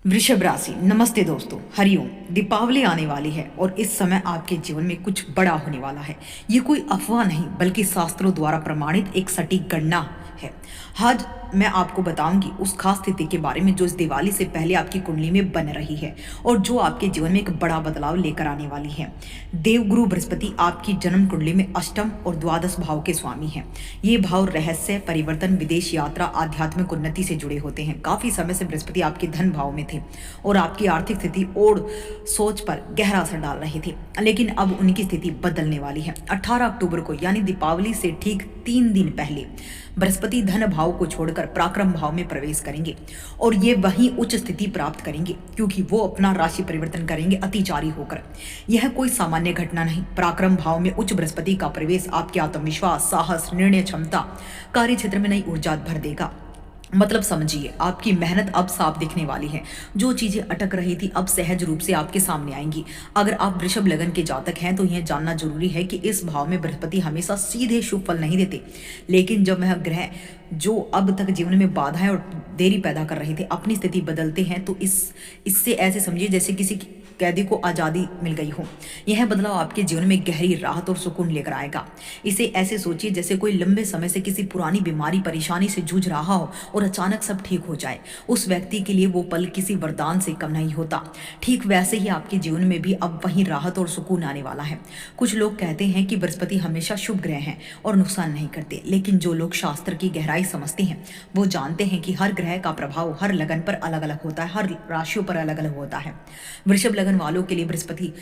वृषभ राशि, नमस्ते दोस्तों, हरिओम। दीपावली आने वाली है और इस समय आपके जीवन में कुछ बड़ा होने वाला है। ये कोई अफवाह नहीं बल्कि शास्त्रों द्वारा प्रमाणित एक सटीक गणना है। आज मैं आपको बताऊंगी उस खास स्थिति के बारे में जो इस दिवाली से पहले आपकी कुंडली में बन रही है और जो आपके जीवन में एक बड़ा बदलाव लेकर आने वाली है। देवगुरु बृहस्पति आपकी जन्म कुंडली में अष्टम और द्वादश भाव के स्वामी हैं। ये भाव रहस्य, परिवर्तन, विदेश यात्रा, आध्यात्मिक उन्नति से जुड़े होते हैं। काफी समय से बृहस्पति आपके धन भाव में थे और आपकी आर्थिक स्थिति और सोच पर गहरा असर डाल रही थी, लेकिन अब उनकी स्थिति बदलने वाली है। 18 अक्टूबर को यानी दीपावली से ठीक 3 दिन पहले बृहस्पति धन भाव को छोड़कर पराक्रम भाव में प्रवेश करेंगे और ये वहीं उच्च स्थिति प्राप्त करेंगे क्योंकि वो अपना राशि परिवर्तन करेंगे अतिचारी होकर। यह कोई सामान्य घटना नहीं। पराक्रम भाव में उच्च बृहस्पति का प्रवेश आपके आत्मविश्वास, साहस, निर्णय क्षमता, कार्य क्षेत्र में नई ऊर्जा भर देगा। मतलब समझिए, आपकी मेहनत अब साफ दिखने वाली है। जो चीजें अटक रही थी अब सहज रूप से आपके सामने आएंगी। अगर आप वृषभ लगन के जातक हैं तो यह जानना जरूरी है कि इस भाव में बृहस्पति हमेशा सीधे शुभ फल नहीं देते, लेकिन जब वह ग्रह जो अब तक जीवन में बाधाएं और देरी पैदा कर रहे थे अपनी स्थिति बदलते हैं तो इससे ऐसे समझिए जैसे किसी कैदी को आज़ादी मिल गई हो। यह बदलाव आपके जीवन में गहरी राहत और सुकून लेकर आएगा। इसे ऐसे सोचिए जैसे कोई लंबे समय से किसी पुरानी बीमारी, परेशानी से जूझ रहा हो और अचानक सब ठीक हो जाए। उस व्यक्ति के लिए वो पल किसी वरदान से कम नहीं होता। ठीक वैसे ही आपके जीवन में भी अब वही राहत और सुकून आने वाला है। कुछ लोग कहते हैं कि बृहस्पति हमेशा शुभ ग्रह हैं और नुकसान नहीं करते, लेकिन जो लोग शास्त्र की गहराई समझते हैं वो जानते हैं कि हर ग्रह का प्रभाव हर लगन पर अलग अलग होता है, हर राशियों पर अलग अलग होता है। वृषभ लगन वालों के लिए बृहस्पति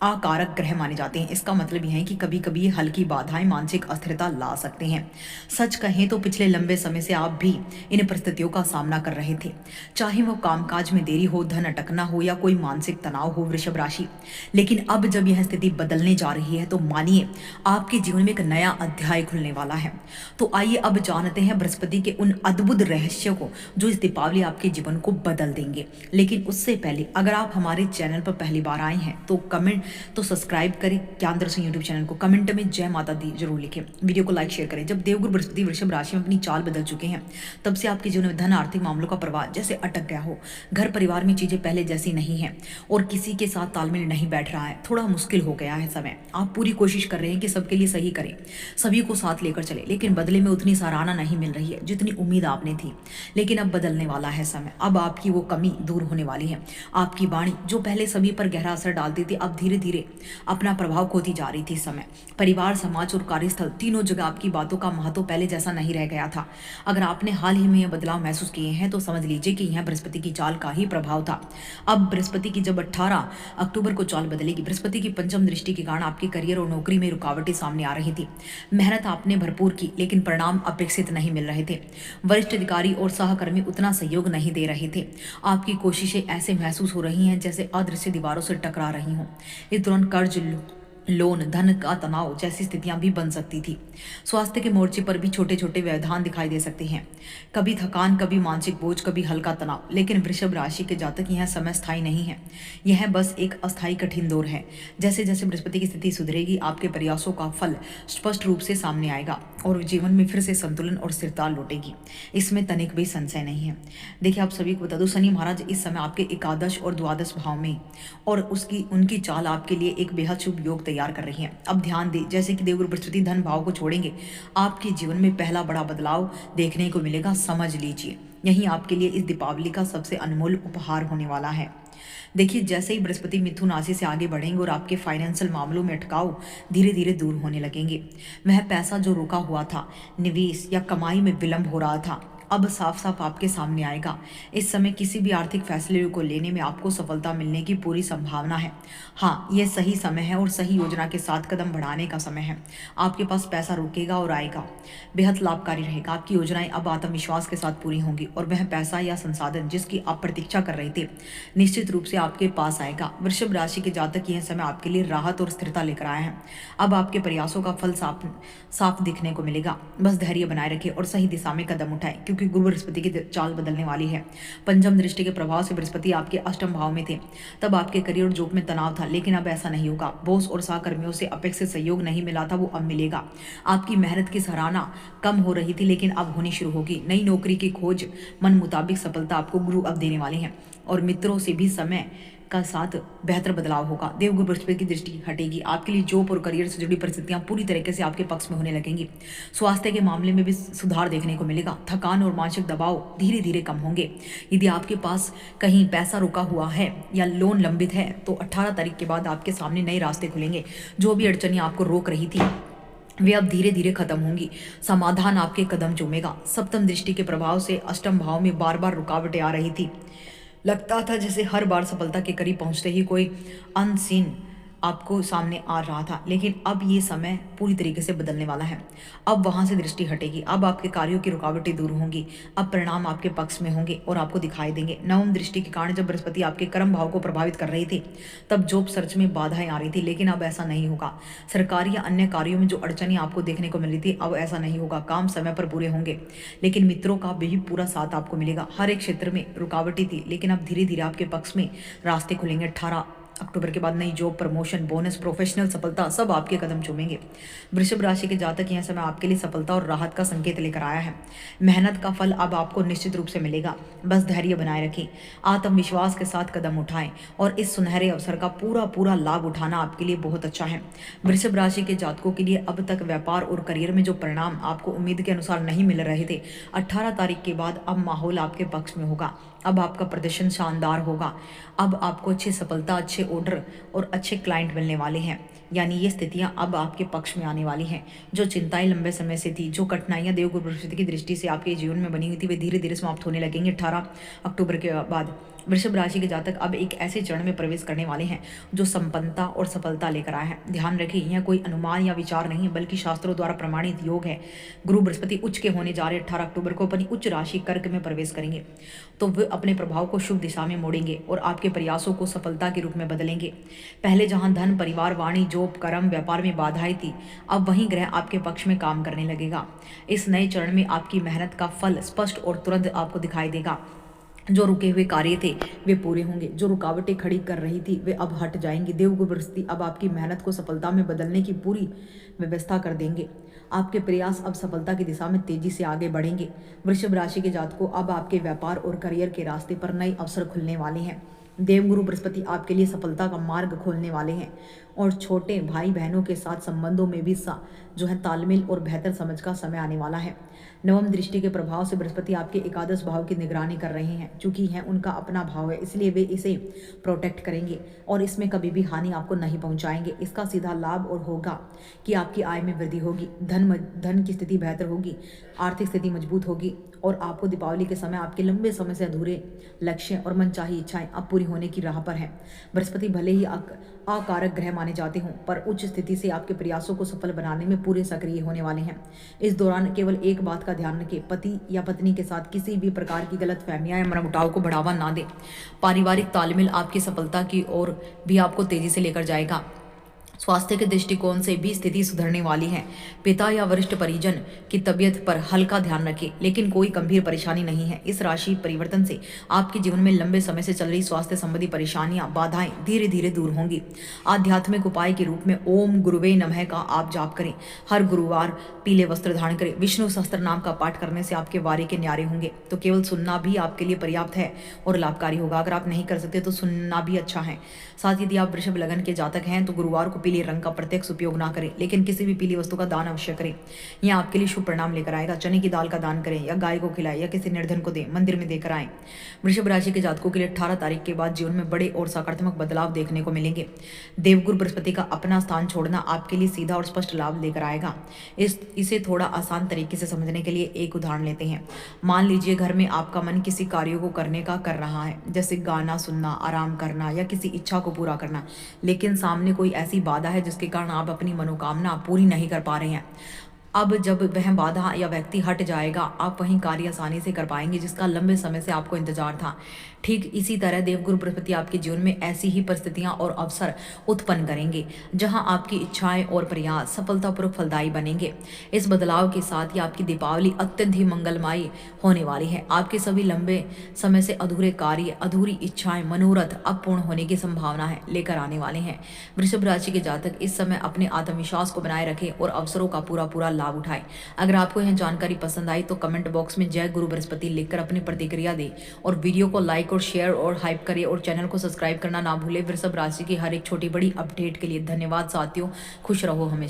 आकारक ग्रह माने जाते हैं। इसका मतलब यह है कि कभी कभी ये हल्की बाधाएं मानसिक अस्थिरता ला सकते हैं। सच कहें तो पिछले लंबे समय से आप भी इन परिस्थितियों का सामना कर रहे थे, चाहे वो कामकाज में देरी हो, धन अटकना हो या कोई मानसिक तनाव हो वृषभ राशि। लेकिन अब जब यह स्थिति बदलने जा रही है तो मानिए आपके जीवन में एक नया अध्याय खुलने वाला है। तो आइए अब जानते हैं बृहस्पति के उन अद्भुत रहस्यों को जो इस दीपावली आपके जीवन को बदल देंगे। लेकिन उससे पहले अगर आप हमारे चैनल पर पहली बार आए हैं तो सब्सक्राइब करें ज्ञान दर्शन यूट्यूब चैनल को। कमेंट में जय माता दी जरूर लिखें। वीडियो को लाइक शेयर करें। जब देवगुरु बृहस्पति वृषभ राशि में अपनी चाल बदल चुके हैं तब से आपके जीवन में धन, आर्थिक मामलों का प्रवाह जैसे अटक गया हो। घर परिवार में चीजें पहले जैसी नहीं है और किसी के साथ तालमेल नहीं बैठ रहा है। थोड़ा मुश्किल हो गया है समय। आप पूरी कोशिश कर रहे हैं कि सबके लिए सही करें, सभी को साथ लेकर चले, लेकिन बदले में उतनी सराहना नहीं मिल रही है जितनी उम्मीद आपने थी। लेकिन अब बदलने वाला है समय। अब आपकी वो कमी दूर होने वाली है। आपकी वाणी जो पहले सभी पर गहरा असर डालती थी अब धीरे धीरे अपना प्रभाव खोती जा रही थी। समय, परिवार, समाज और कार्यस्थल तीनों जगह आपकी बातों का महत्व पहले जैसा नहीं रह गया था। अगर आपने हाल ही में यह बदलाव महसूस किए हैं तो समझ लीजिए कि यह बृहस्पति की चाल का ही प्रभाव था। अब बृहस्पति की जब 18 अक्टूबर को चाल बदलेगी, बृहस्पति की पंचम दृष्टि के कारण आपके करियर और नौकरी में रुकावटें सामने आ रही थी। मेहनत आपने भरपूर की लेकिन परिणाम अपेक्षित नहीं मिल रहे थे। वरिष्ठ अधिकारी और सहकर्मी उतना सहयोग नहीं दे रहे थे। आपकी कोशिशें ऐसे महसूस हो रही हैं जैसे अदृश्य दीवारों से टकरा रही हों। इस दौरान कर्ज, लोन, धन का तनाव जैसी स्थितियां भी बन सकती थी। स्वास्थ्य के मोर्चे पर भी छोटे छोटे व्यवधान दिखाई दे सकते हैं। कभी थकान, कभी मानसिक बोझ, कभी हल्का तनाव। लेकिन वृषभ राशि के जातक यह समय स्थायी नहीं है। यह बस एक अस्थायी कठिन दौर है। जैसे जैसे बृहस्पति की स्थिति सुधरेगी आपके प्रयासों का फल स्पष्ट रूप से सामने आएगा और जीवन में फिर से संतुलन और स्थिरता लौटेगी। इसमें तनिक भी संशय नहीं है। देखिए, आप सभी को बता दूं, शनि महाराज इस समय आपके एकादश और द्वादश भाव में और उनकी चाल आपके लिए एक बेहद शुभ योग तैयार कर रही है। अब ध्यान दें, जैसे कि देवगुरु बृहस्पति धन भाव को छोड़ेंगे आपके जीवन में पहला बड़ा बदलाव देखने को मिलेगा। समझ लीजिए, यही आपके लिए इस दीपावली का सबसे अनमोल उपहार होने वाला है। देखिए, जैसे ही बृहस्पति मिथुन राशि से आगे बढ़ेंगे और आपके फाइनेंशियल मामलों में अटकाव धीरे धीरे दूर होने लगेंगे। वह पैसा जो रुका हुआ था, निवेश या कमाई में विलंब हो रहा था, अब साफ साफ आपके सामने आएगा। इस समय किसी भी आर्थिक फैसले को लेने में आपको सफलता मिलने की पूरी संभावना है। हाँ, यह सही समय है और सही योजना के साथ कदम बढ़ाने का समय है। आपके पास पैसा रुकेगा और आएगा, बेहद लाभकारी रहेगा। आपकी योजनाएं अब आत्मविश्वास के साथ पूरी होंगी और वह पैसा या संसाधन जिसकी आप प्रतीक्षा कर रहे थे निश्चित रूप से आपके पास आएगा। वृषभ राशि के जातक यह समय आपके लिए राहत और स्थिरता लेकर आए हैं। अब आपके प्रयासों का फल साफ दिखने को मिलेगा। बस धैर्य बनाए रखें और सही दिशा में कदम उठाएं, क्योंकि गुरु बृहस्पति की चाल बदलने वाली है। पंचम दृष्टि के प्रभाव से बृहस्पति आपके अष्टम भाव में थे, तब आपके करियर और जॉब में तनाव था, लेकिन अब ऐसा नहीं होगा। बॉस और सहकर्मियों से अपेक्षित सहयोग नहीं मिला था, वो अब मिलेगा। आपकी मेहनत की सराहना कम हो रही थी, लेकिन अब होनी शुरू होगी। नई नौकरी की खोज, मन मुताबिक सफलता आपको गुरु अब देने वाले हैं, और मित्रों से भी समय का साथ बेहतर बदलाव होगा। देवगुरु बृहस्पति की दृष्टि हटेगी, आपके लिए जॉब और करियर से जुड़ी परिस्थितियां पूरी तरीके से आपके पक्ष में होने लगेंगी। स्वास्थ्य के मामले में भी सुधार देखने को मिलेगा। थकान और मानसिक दबाव धीरे धीरे कम होंगे। यदि आपके पास कहीं पैसा रुका हुआ है या लोन लंबित है तो 18 तारीख के बाद आपके सामने नए रास्ते खुलेंगे। जो भी अड़चनें आपको रोक रही थी वे अब धीरे धीरे खत्म होंगी। समाधान आपके कदम चूमेगा। सप्तम दृष्टि के प्रभाव से अष्टम भाव में बार बार रुकावटें आ रही थी। लगता था जैसे हर बार सफलता के करीब पहुंचते ही कोई अनसीन आपको सामने आ रहा था, लेकिन अब ये समय पूरी तरीके से बदलने वाला है। अब वहां से दृष्टि हटेगी, अब आपके कार्यों की रुकावटें दूर होंगी, अब परिणाम आपके पक्ष में होंगे और आपको दिखाई देंगे। नवम दृष्टि के कारण जब बृहस्पति आपके कर्म भाव को प्रभावित कर रही थी, तब जॉब सर्च में बाधाएं आ रही थी, लेकिन अब ऐसा नहीं होगा। सरकारी या अन्य कार्यों में जो अड़चनें आपको देखने को मिल रही थी, अब ऐसा नहीं होगा। काम समय पर पूरे होंगे, लेकिन मित्रों का भी पूरा साथ आपको मिलेगा। हर एक क्षेत्र में रुकावटें थी, लेकिन अब धीरे धीरे आपके पक्ष में रास्ते खुलेंगे। 18 अक्टूबर के बाद नई जॉब, प्रमोशन, बोनस, प्रोफेशनल सफलता सब आपके कदम चूमेंगे। वृषभ राशि के जातक यह समय आपके लिए सफलता और राहत का संकेत लेकर आया है। मेहनत का फल अब आपको निश्चित रूप से मिलेगा। बस धैर्य बनाए रखें, आत्मविश्वास के साथ कदम उठाएं और इस सुनहरे अवसर का पूरा लाभ उठाना आपके लिए बहुत अच्छा है। वृषभ राशि के जातकों के लिए अब तक व्यापार और करियर में जो परिणाम आपको उम्मीद के अनुसार नहीं मिल रहे थे, 18 तारीख के बाद अब माहौल आपके पक्ष में होगा। अब आपका प्रदर्शन शानदार होगा। अब आपको अच्छी सफलता, अच्छे ऑर्डर और अच्छे क्लाइंट मिलने वाले हैं। यानी ये स्थितियां अब आपके पक्ष में आने वाली हैं। जो चिंताएं लंबे समय से थी, जो कठिनाइयां देवगुरु बृहस्पति की दृष्टि से आपके जीवन में बनी हुई थी, वे धीरे धीरे समाप्त होने लगेंगे। 18 अक्टूबर के बाद वृषभ राशि के जातक अब एक ऐसे चरण में प्रवेश करने वाले हैं जो संपन्नता और सफलता लेकर आए हैं। ध्यान रखें, यह कोई अनुमान या विचार नहीं बल्कि शास्त्रों द्वारा प्रमाणित योग है। गुरु बृहस्पति उच्च के होने जा रहे 18 अक्टूबर को अपनी उच्च राशि कर्क में प्रवेश करेंगे, तो वे अपने प्रभाव को शुभ दिशा में मोड़ेंगे और आपके प्रयासों को सफलता के रूप में बदलेंगे। पहले जहां धन, परिवार, वाणी, जॉब, कर्म, व्यापार में बाधाएं थी, अब वहीं ग्रह आपके पक्ष में काम करने लगेगा। इस नए चरण में आपकी मेहनत का फल स्पष्ट और तुरंत आपको दिखाई देगा। जो रुके हुए कार्य थे वे पूरे होंगे, जो रुकावटें खड़ी कर रही थी वे अब हट जाएंगी। देवगुरु बृहस्पति अब आपकी मेहनत को सफलता में बदलने की पूरी व्यवस्था कर देंगे। आपके प्रयास अब सफलता की दिशा में तेजी से आगे बढ़ेंगे। वृषभ राशि के जातकों, अब आपके व्यापार और करियर के रास्ते पर नए अवसर खुलने वाले हैं। देवगुरु बृहस्पति आपके लिए सफलता का मार्ग खोलने वाले हैं और छोटे भाई बहनों के साथ संबंधों में भी जो है तालमेल और बेहतर समझ का समय आने वाला है। नवम दृष्टि के प्रभाव से बृहस्पति आपके एकादश भाव की निगरानी कर रहे हैं। चूंकि यह उनका अपना भाव है, इसलिए वे इसे प्रोटेक्ट करेंगे और इसमें कभी भी हानि आपको नहीं पहुंचाएंगे। इसका सीधा लाभ और होगा कि आपकी आय में वृद्धि होगी, धन की स्थिति बेहतर होगी, आर्थिक स्थिति मजबूत होगी और आपको दीपावली के समय आपके लंबे समय से अधूरे लक्ष्य और मनचाही इच्छाएं अब पूरी होने की राह पर है। बृहस्पति भले ही अकारक ग्रह माने जाते हों, पर उच्च स्थिति से आपके प्रयासों को सफल बनाने में पूरे सक्रिय होने वाले हैं। इस दौरान केवल एक बात का ध्यान रखें, पति या पत्नी के साथ किसी भी प्रकार की गलत फहमियां या मनमुटाव को बढ़ावा ना दें। पारिवारिक तालमेल आपकी सफलता की ओर भी आपको तेजी से लेकर जाएगा। स्वास्थ्य के दृष्टिकोण से भी स्थिति सुधरने वाली है। पिता या वरिष्ठ परिजन की तबीयत पर हल्का ध्यान रखें, लेकिन कोई गंभीर परेशानी नहीं है। इस राशि परिवर्तन से आपके जीवन में लंबे समय से चल रही स्वास्थ्य संबंधी परेशानियां, बाधाएं धीरे धीरे दूर होंगी। आध्यात्मिक उपाय के रूप में ओम गुरुवे नमः का आप जाप करें। हर गुरुवार पीले वस्त्र धारण करें। विष्णु सहस्त्र नाम का पाठ करने से आपके वारे के न्यारे होंगे। तो केवल सुनना भी आपके लिए पर्याप्त है और लाभकारी होगा। अगर आप नहीं कर सकते तो सुनना भी अच्छा है। साथ ही यदि आप वृषभ लग्न के जातक हैं तो गुरुवार को पीले रंग का प्रत्यक्ष उपयोग ना करें, लेकिन किसी भी पीली वस्तु का दान अवश्य करें। यह आपके लिए शुभ परिणाम लेकर आएगा। चने की दाल का दान करें या गाय को खिलाएं या किसी निर्धन को दें, मंदिर में देकर आएं। वृषभ राशि के जातकों के लिए 18 तारीख के बाद जीवन में बड़े और सकारात्मक बदलाव देखने को मिलेंगे। देवगुरु बृहस्पति का अपना स्थान छोड़ना आपके लिए सीधा और स्पष्ट लाभ लेकर आएगा। इसे थोड़ा आसान तरीके से समझने के लिए एक उदाहरण लेते हैं। मान लीजिए घर में आपका मन किसी कार्य को करने का कर रहा है, जैसे गाना सुनना, आराम करना या किसी इच्छा को पूरा करना, लेकिन सामने कोई ऐसी बाधा है जिसके कारण आप अपनी मनोकामना पूरी नहीं कर पा रहे हैं। अब जब वह बाधा या व्यक्ति हट जाएगा, आप वहीं कार्य आसानी से कर पाएंगे जिसका लंबे समय से आपको इंतजार था। ठीक इसी तरह देवगुरु बृहस्पति आपके जीवन में ऐसी ही परिस्थितियां और अवसर उत्पन्न करेंगे जहां आपकी इच्छाएं और प्रयास सफलतापूर्वक फलदायी बनेंगे। इस बदलाव के साथ ही आपकी दीपावली अत्यंत ही मंगलमयी होने वाली है। आपके सभी लंबे समय से अधूरे कार्य, अधूरी इच्छाएं, मनोरथ अब पूर्ण होने की संभावना है लेकर आने वाले हैं। वृषभ राशि के जातक इस समय अपने आत्मविश्वास को बनाए रखें और अवसरों का पूरा लाभ उठाएं। अगर आपको यह जानकारी पसंद आई तो कमेंट बॉक्स में जय गुरु बृहस्पति लिखकर अपनी प्रतिक्रिया दें और वीडियो को लाइक और शेयर और हाइप करें और चैनल को सब्सक्राइब करना ना भूलें। वृषभ राशि की हर एक छोटी बड़ी अपडेट के लिए धन्यवाद साथियों। खुश रहो हमेशा।